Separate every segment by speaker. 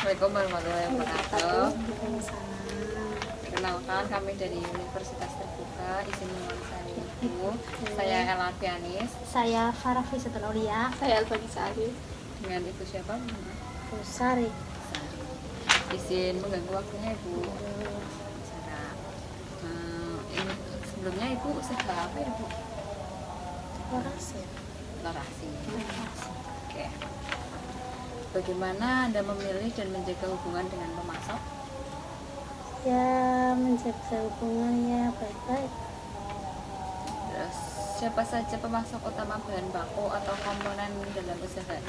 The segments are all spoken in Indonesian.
Speaker 1: Assalamualaikum warahmatullahi wabarakatuh.
Speaker 2: Waalaikumsalam.
Speaker 1: Perkenalkan, kami dari Universitas Terbuka. Izin mewawancari Ibu. Saya Ella Pianis.
Speaker 2: Saya Farah Fisatul Aulia.
Speaker 3: Saya Albani Sari.
Speaker 1: Dengan Ibu siapa?
Speaker 2: Sari.
Speaker 1: Sari. Izin mengganggu waktunya Ibu. Cara ini sebelumnya Ibu usaha apa ya Ibu?
Speaker 2: Orasi.
Speaker 1: Lorasi. Oke. Bagaimana Anda memilih dan menjaga hubungan dengan pemasok?
Speaker 2: Ya, menjaga hubungannya baik-baik.
Speaker 1: Terus siapa saja pemasok utama bahan baku atau komponen dalam usaha?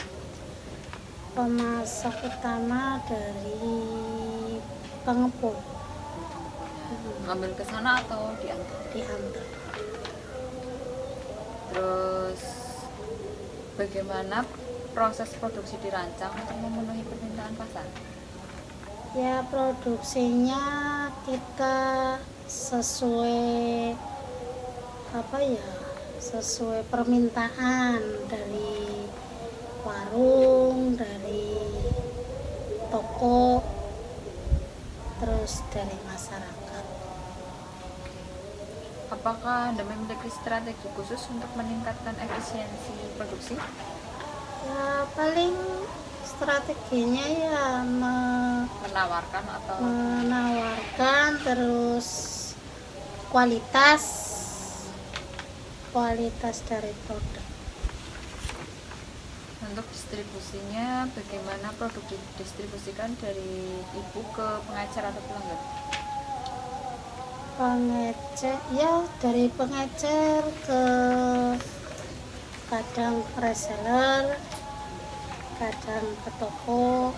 Speaker 2: Pemasok utama dari pengepul
Speaker 1: Ngambil ke sana atau diantar?
Speaker 2: diantar.
Speaker 1: Terus bagaimana proses produksi dirancang untuk memenuhi permintaan pasar?
Speaker 2: Ya, produksinya kita sesuai sesuai permintaan dari warung, dari toko, terus dari masyarakat.
Speaker 1: Apakah Anda memiliki strategi khusus untuk meningkatkan efisiensi produksi?
Speaker 2: Ya, paling strateginya ya
Speaker 1: Menawarkan atau
Speaker 2: menawarkan, terus kualitas dari produk.
Speaker 1: untuk distribusinya, bagaimana produk didistribusikan dari Ibu ke pengecer atau pelanggan?
Speaker 2: Pengecer ya, dari pengecer ke kadang reseller, kadang ke toko.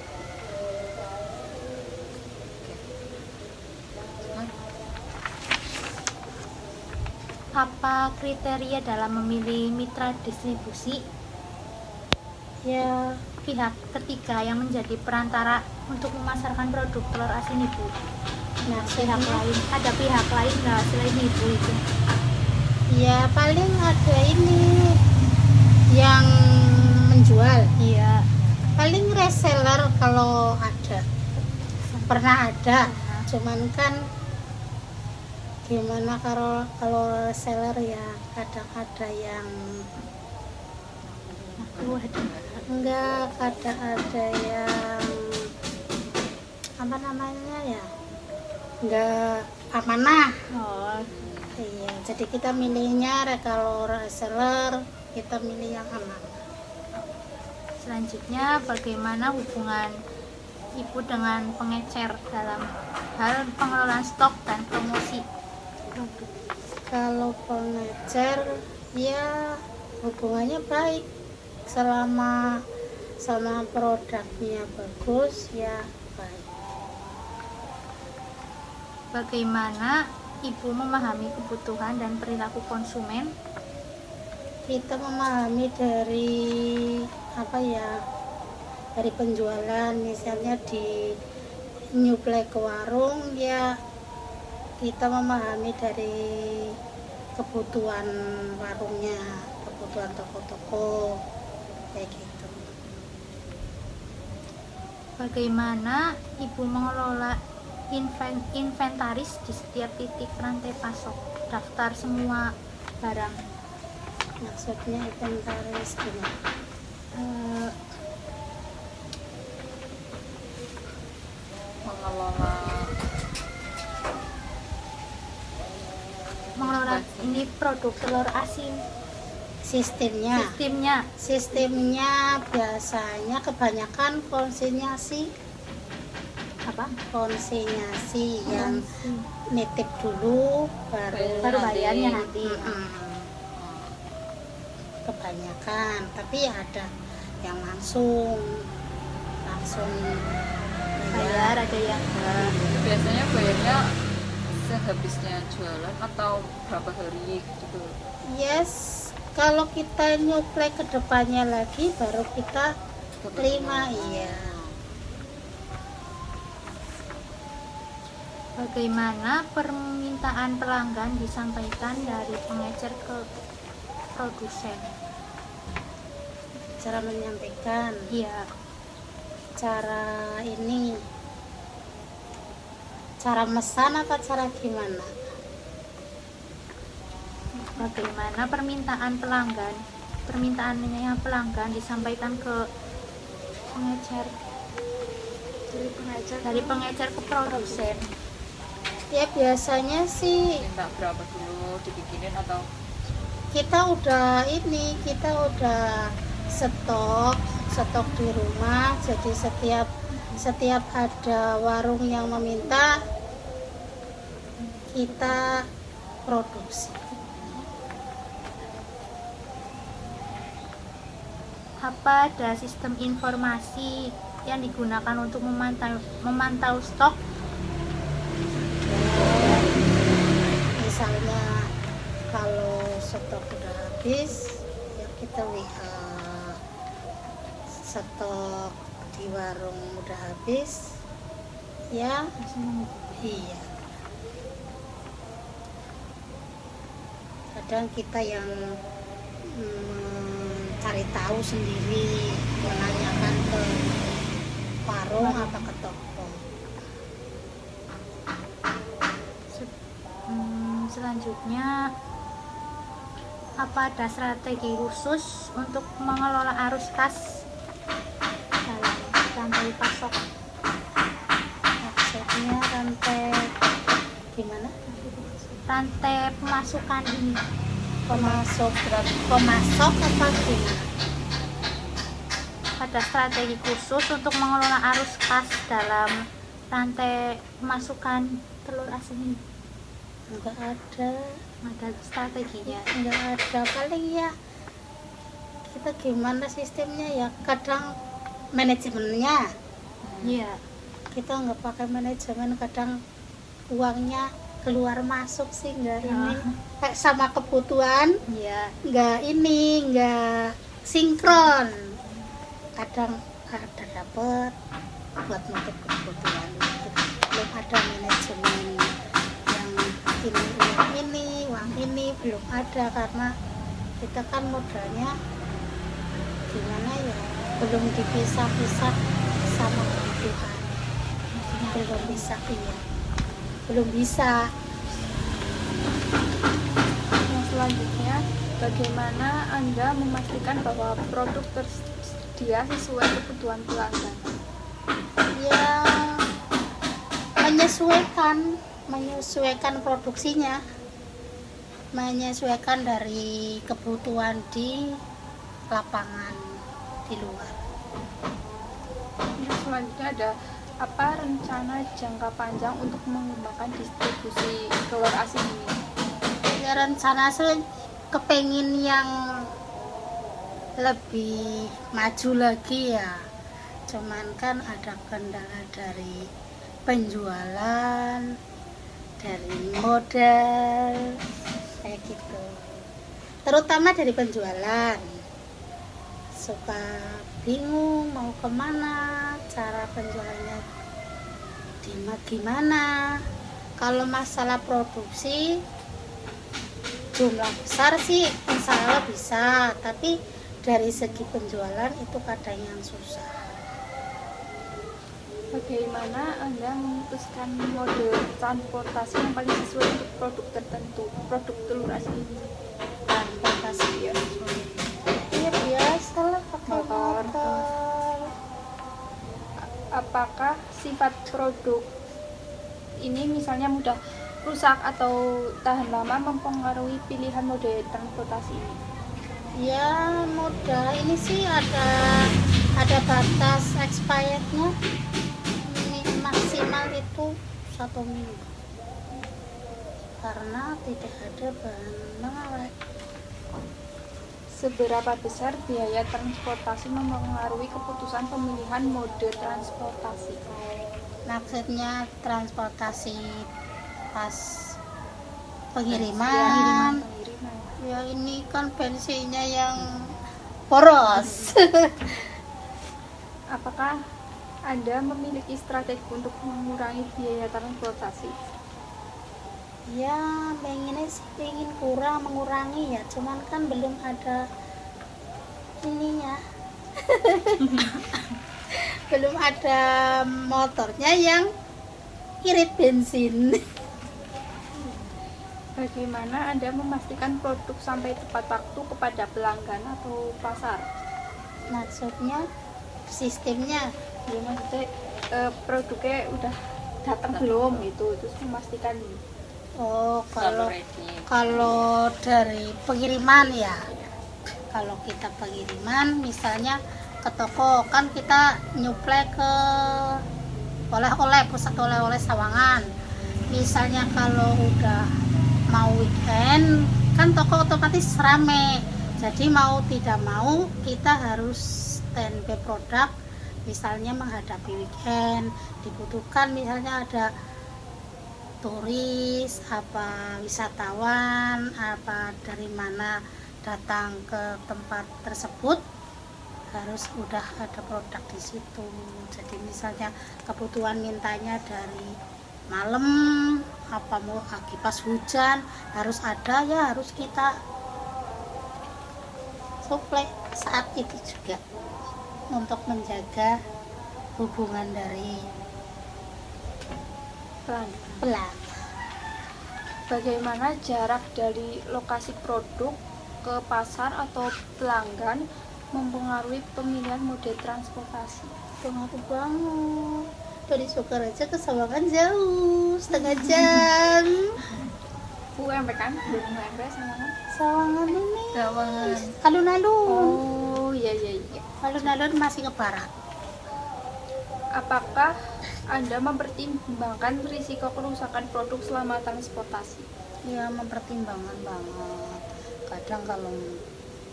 Speaker 3: Apa kriteria dalam memilih mitra distribusi?
Speaker 2: Ya,
Speaker 3: Pihak ketiga yang menjadi perantara untuk memasarkan produk telur asin Ibu.
Speaker 2: nah
Speaker 3: Pihak lain, ada pihak lain nggak selain Ibu itu?
Speaker 2: ya paling ada ini yang menjual.
Speaker 3: Iya.
Speaker 2: Paling reseller kalau ada, pernah ada. Cuman kan gimana kalau reseller ya kadang ada yang enggak, kadang ada yang apa namanya ya, enggak amanah.
Speaker 3: Oh,
Speaker 2: Iya, jadi kita milihnya kalau reseller kita milih yang aman.
Speaker 3: selanjutnya bagaimana hubungan Ibu dengan pengecer dalam hal pengelolaan stok dan promosi produk?
Speaker 2: Kalau pengecer ya hubungannya baik, selama produknya bagus ya baik.
Speaker 3: Bagaimana Ibu memahami kebutuhan dan perilaku konsumen?
Speaker 2: Kita memahami dari dari penjualan, misalnya di nyuplai ke warung ya, kita memahami dari kebutuhan warungnya, kebutuhan toko-toko kayak gitu.
Speaker 3: Bagaimana Ibu mengelola inventaris di setiap titik rantai pasok, daftar semua barang?
Speaker 2: Maksudnya inventaris gimana?
Speaker 3: Mengelola ini produk telur asin,
Speaker 2: Sistemnya biasanya kebanyakan konsinyasi yang nitip dulu
Speaker 3: baru bayarnya nanti.
Speaker 2: Kebanyakan, tapi ya ada yang langsung
Speaker 3: Bayar, ada yang
Speaker 1: Biasanya bayarnya sehabisnya jualan atau berapa hari gitu?
Speaker 2: yes. Kalau kita nyuplai ke depannya lagi baru kita terima. Iya.
Speaker 3: Bagaimana permintaan pelanggan disampaikan dari pengecer ke produsen?
Speaker 2: Cara menyampaikan,
Speaker 3: Iya.
Speaker 2: cara ini, cara mesan atau cara gimana?
Speaker 3: Bagaimana permintaannya pelanggan disampaikan ke pengecer, dari pengecer ke produsen.
Speaker 2: Ya biasanya sih
Speaker 1: Minta berapa dulu dibikinin atau
Speaker 2: kita udah stok di rumah, jadi setiap ada warung yang meminta kita produksi.
Speaker 3: Apa ada sistem informasi yang digunakan untuk memantau stok?
Speaker 2: Misalnya kalau stok udah habis ya kita WA, stok di warung udah habis ya. Iya, kadang kita yang cari tahu sendiri, menanyakan ke warung atau ke toko.
Speaker 3: Selanjutnya, apa ada strategi khusus untuk mengelola arus kas dalam rantai pasok?
Speaker 2: Maksudnya rantai gimana?
Speaker 3: Rantai pemasukan ini.
Speaker 2: Pemasok apa gimana?
Speaker 3: Ada strategi khusus untuk mengelola arus kas dalam rantai pemasukan telur asin ini?
Speaker 2: Enggak ada
Speaker 3: Strateginya.
Speaker 2: enggak ada, paling ya kita gimana sistemnya ya, kadang manajemennya
Speaker 3: Iya.
Speaker 2: kita nggak pakai manajemen, kadang uangnya keluar masuk sih nggak ini kayak sama kebutuhan,
Speaker 3: Iya.
Speaker 2: nggak sinkron, kadang ada dapat buat nutup kebutuhan itu. Belum ada manajemen yang uang ini belum ada, karena kita kan modalnya gimana ya, belum dipisah-pisah sama kebutuhan, belum bisa.
Speaker 4: Yang selanjutnya, bagaimana Anda memastikan bahwa produk tersedia sesuai kebutuhan pelanggan?
Speaker 2: Ya menyesuaikan produksinya, menyesuaikan dari kebutuhan di lapangan di luar.
Speaker 4: Yang selanjutnya ada apa rencana jangka panjang untuk mengembangkan distribusi telur asin ini?
Speaker 2: Ya rencana sih kepengin yang lebih maju lagi ya, cuman kan ada kendala dari penjualan, dari modal kayak gitu, terutama dari penjualan. Suka bingung mau kemana, cara penjualannya gimana. Kalau masalah produksi jumlah besar sih insya Allah bisa, tapi dari segi penjualan itu kadang yang susah.
Speaker 4: Bagaimana Anda memutuskan mode transportasi yang paling sesuai untuk produk tertentu, produk telur asin ini?
Speaker 2: Transportasi ya biasa lah, pakai
Speaker 4: Motor.
Speaker 2: motor.
Speaker 4: Apakah sifat produk ini misalnya mudah rusak atau tahan lama mempengaruhi pilihan mode transportasi ini?
Speaker 2: Ya mudah, ini sih ada batas expirednya, maksimal itu 1 minggu, karena tidak ada bahan pengawet.
Speaker 4: Seberapa besar biaya transportasi mempengaruhi keputusan pemilihan mode transportasi?
Speaker 2: Maksudnya transportasi pas
Speaker 4: Pengiriman.
Speaker 2: pengiriman. Ya ini kan bensinnya yang boros.
Speaker 4: Apakah Anda memiliki strategi untuk mengurangi biaya transportasi?
Speaker 2: Ya pengennya sih mengurangi ya, cuman kan belum ada ininya. belum ada motornya yang irit bensin.
Speaker 4: Bagaimana Anda memastikan produk sampai tepat waktu kepada pelanggan atau pasar?
Speaker 2: Maksudnya sistemnya
Speaker 4: Ya maksudnya produknya udah datang belum gitu, terus memastikan
Speaker 2: kalau
Speaker 1: ready.
Speaker 2: kalau dari pengiriman ya, kalau kita pengiriman misalnya ke toko kan kita nyuplai ke oleh-oleh pusat oleh-oleh Sawangan. Misalnya kalau udah mau weekend kan toko otomatis rame, jadi mau tidak mau kita harus standby produk. Misalnya menghadapi weekend dibutuhkan, misalnya ada turis apa wisatawan apa dari mana datang ke tempat tersebut, harus udah ada produk di situ. Jadi misalnya kebutuhan mintanya dari malam apa mau pagi pas hujan harus ada, ya harus kita suplai saat itu juga untuk menjaga hubungan dari pelanggan.
Speaker 4: bagaimana jarak dari lokasi produk ke pasar atau pelanggan mempengaruhi pemilihan mode transportasi?
Speaker 2: Pengaruh banget. Dari Sukaraja ke Sawangan jauh, setengah jam.
Speaker 4: UMP kan? Belum UMP sama kan?
Speaker 2: Sawangan ini
Speaker 1: Sawangan.
Speaker 2: alun-alun.
Speaker 4: Oh iya.
Speaker 2: Alun-alun masih ke barat.
Speaker 4: Apakah Anda mempertimbangkan risiko kerusakan produk selama transportasi?
Speaker 2: Ya mempertimbangkan banget. Kadang kalau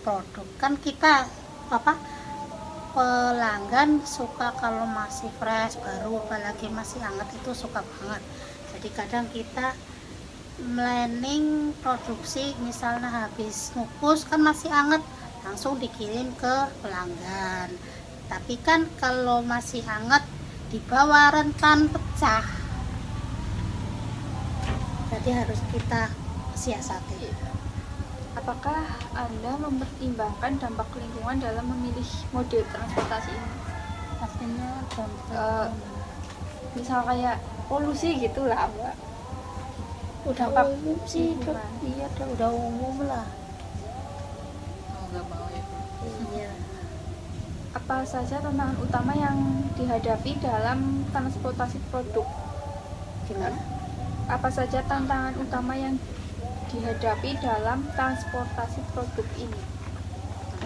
Speaker 2: produk kan kita pelanggan suka kalau masih fresh baru, apalagi masih hangat itu suka banget. Jadi kadang kita planning produksi misalnya habis ngukus kan masih hangat, langsung dikirim ke pelanggan. Tapi kan kalau masih hangat di bawah rentan pecah, jadi harus kita siasati.
Speaker 4: Apakah Anda mempertimbangkan dampak lingkungan dalam memilih mode transportasi ini?
Speaker 2: Pastinya
Speaker 4: Misal kayak polusi gitulah, Mbak.
Speaker 2: udah
Speaker 4: dampak
Speaker 2: umum sih,
Speaker 4: lingkungan.
Speaker 2: iya udah umum lah.
Speaker 1: Mau nggak mau ya.
Speaker 2: Iya.
Speaker 4: Apa saja tantangan utama yang dihadapi dalam transportasi produk?
Speaker 2: Gimana?
Speaker 4: Apa saja tantangan utama yang dihadapi dalam transportasi produk ini?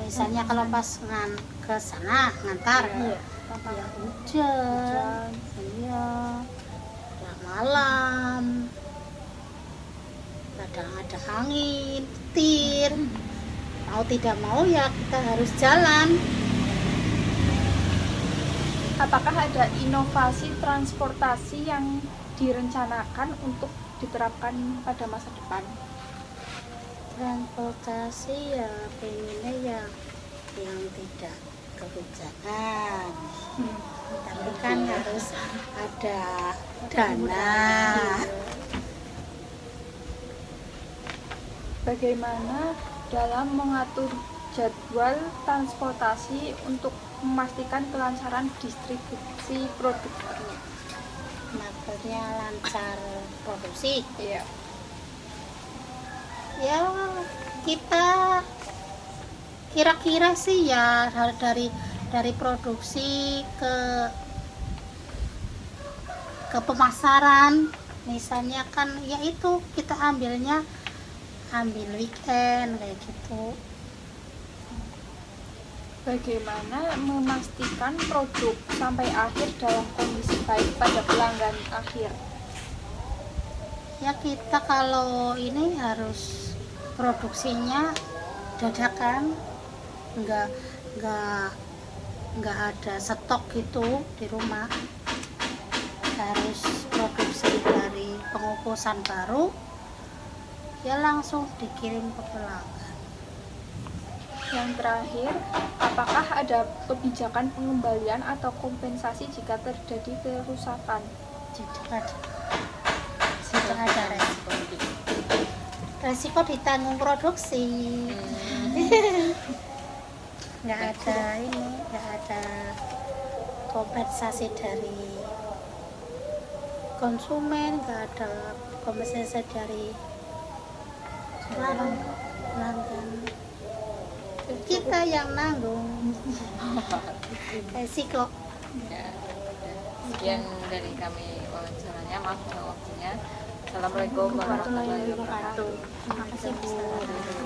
Speaker 2: Misalnya kalau pas ke sana ngantar,
Speaker 4: Iya.
Speaker 2: ya hujan, iya, ya malam, kadang ada angin, petir, mau tidak mau ya kita harus jalan.
Speaker 4: Apakah ada inovasi transportasi yang direncanakan untuk diterapkan pada masa depan?
Speaker 2: Transportasi ya pengennya ya yang tidak kehujanan, tapi kan harus ada dana.
Speaker 4: Bagaimana dalam mengatur jadwal transportasi untuk memastikan kelancaran distribusi produk ini?
Speaker 2: Maksudnya lancar produksi.
Speaker 4: Iya.
Speaker 2: Ya kita kira-kira sih ya dari produksi ke pemasaran, misalnya kan ya itu kita ambil weekend kayak gitu.
Speaker 4: Bagaimana memastikan produk sampai akhir dalam kondisi baik pada pelanggan akhir?
Speaker 2: Ya kita kalau ini harus produksinya dadakan, nggak ada stok gitu di rumah, harus produksi dari pengukusan baru ya langsung dikirim ke pelanggan.
Speaker 4: Yang terakhir, apakah ada kebijakan pengembalian atau kompensasi jika terjadi kerusakan?
Speaker 2: Tidak ada resiko ditanggung produksi. Nggak ada kompensasi dari konsumen, nggak ada kompensasi dari pelanggan. Kita yang nanggung resiko.
Speaker 1: Ya, udah. Sekian dari kami wawancaranya, maaf untuk waktunya. Assalamualaikum warahmatullahi wabarakatuh.
Speaker 3: Terima kasih Bu.
Speaker 1: Wabarakatuh.